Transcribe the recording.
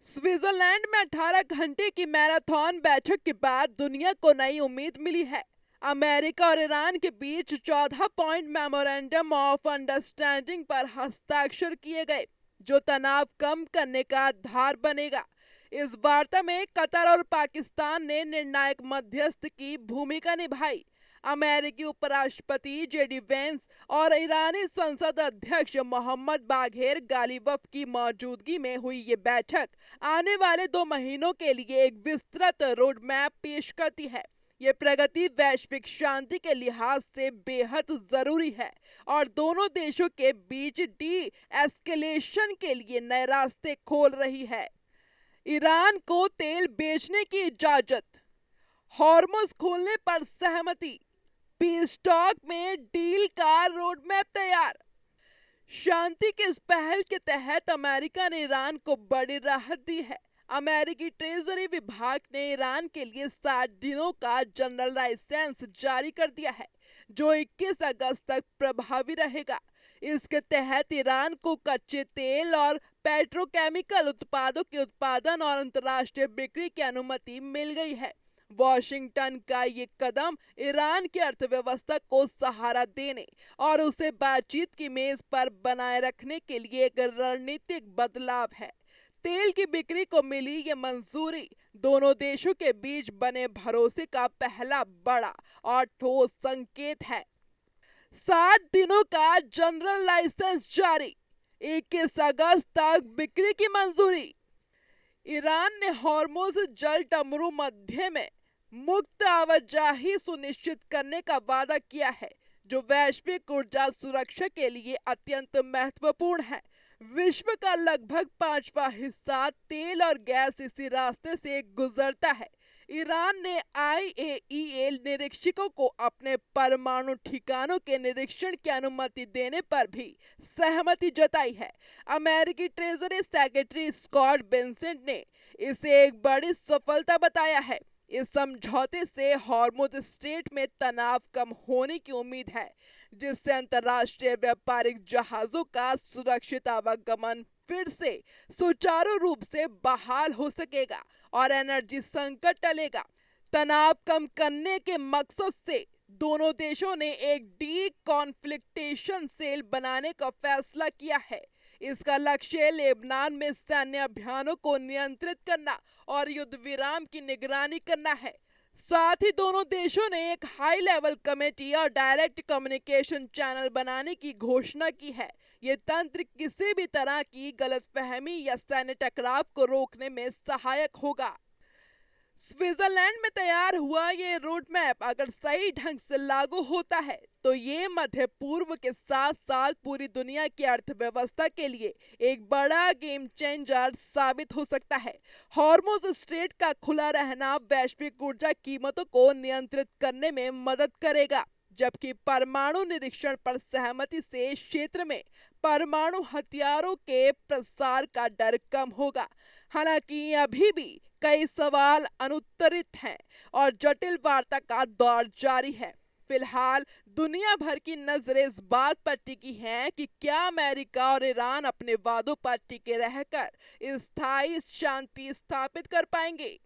Switzerland में 18 घंटे की मैराथन बैठक के बाद दुनिया को नई उम्मीद मिली है। अमेरिका और ईरान के बीच 14 पॉइंट मेमोरेंडम ऑफ अंडरस्टैंडिंग पर हस्ताक्षर किए गए, जो तनाव कम करने का आधार बनेगा। इस वार्ता में कतर और पाकिस्तान ने निर्णायक मध्यस्थ की भूमिका निभाई। अमेरिकी उपराष्ट्रपति जेडी वेंस और ईरानी संसद अध्यक्ष मोहम्मद बाघेर गालिबफ की मौजूदगी में हुई ये बैठक आने वाले 2 महीनों के लिए एक विस्तृत रोड मैप पेश करती है। ये प्रगति वैश्विक शांति के लिहाज से बेहद जरूरी है और दोनों देशों के बीच डी एस्केलेशन के लिए नए रास्ते खोल रही है। ईरान को तेल बेचने की इजाजत, हॉर्मुज खोलने पर सहमति, पीस टॉक में डील का रोड मैप तैयार। शांति की इस पहल के तहत अमेरिका ने ईरान को बड़ी राहत दी है। अमेरिकी ट्रेजरी विभाग ने ईरान के लिए 60 दिनों का जनरल लाइसेंस जारी कर दिया है, जो 21 अगस्त तक प्रभावी रहेगा। इसके तहत ईरान को कच्चे तेल और पेट्रोकेमिकल उत्पादों के उत्पादन और अंतर्राष्ट्रीय बिक्री की अनुमति मिल गई है। वॉशिंगटन का ये कदम ईरान की अर्थव्यवस्था को सहारा देने और उसे बातचीत की मेज पर बनाए रखने के लिए एक रणनीतिक बदलाव है। तेल की बिक्री को मिली ये मंजूरी दोनों देशों के बीच बने भरोसे का पहला बड़ा और ठोस संकेत है। 60 दिनों का जनरल लाइसेंस जारी, 21 अगस्त तक बिक्री की मंजूरी। ईरान ने हॉर्मुज जल डमरू मध्य में मुक्त आवाजाही सुनिश्चित करने का वादा किया है, जो वैश्विक ऊर्जा सुरक्षा के लिए अत्यंत महत्वपूर्ण है। विश्व का लगभग 5वां हिस्सा तेल और गैस इसी रास्ते से गुजरता है। ईरान ने IAEA निरीक्षकों को अपने परमाणु ठिकानों के निरीक्षण की अनुमति देने पर भी सहमति जताई है। अमेरिकी ट्रेजरी सेक्रेटरी स्कॉट बेसेंट ने इसे एक बड़ी सफलता बताया है। इस समझौते से हॉर्मुज स्ट्रेट में तनाव कम होने की उम्मीद है, जिससे अंतर्राष्ट्रीय व्यापारिक जहाजों का सुरक्षित आवागमन फिर से सुचारू रूप से बहाल हो सकेगा और एनर्जी संकट टलेगा। तनाव कम करने के मकसद से दोनों देशों ने एक डी कॉन्फ्लिक्टेशन सेल बनाने का फैसला किया है। इसका लक्ष्य लेबनान में सैन्य अभियानों को नियंत्रित करना और युद्ध विराम की निगरानी करना है। साथ ही दोनों देशों ने एक हाई लेवल कमेटी और डायरेक्ट कम्युनिकेशन चैनल बनाने की घोषणा की है। ये तंत्र किसी भी तरह की गलतफहमी या सैन्य टकराव को रोकने में सहायक होगा। स्विट्जरलैंड में तैयार हुआ ये रोड मैप अगर सही ढंग से लागू होता है तो ये मध्य पूर्व के 7 साल पूरी दुनिया की अर्थव्यवस्था के लिए एक बड़ा गेम चेंजर साबित हो सकता है। हॉर्मुज स्ट्रेट का खुला रहना वैश्विक ऊर्जा कीमतों को नियंत्रित करने में मदद करेगा, जबकि परमाणु निरीक्षण पर सहमति से क्षेत्र में परमाणु हथियारों के प्रसार का डर कम होगा। हालांकि अभी भी कई सवाल अनुत्तरित हैं और जटिल वार्ता का दौर जारी है। फिलहाल दुनिया भर की नजरें इस बात पर टिकी हैं कि क्या अमेरिका और ईरान अपने वादों पर टिके रहकर स्थायी शांति स्थापित कर पाएंगे।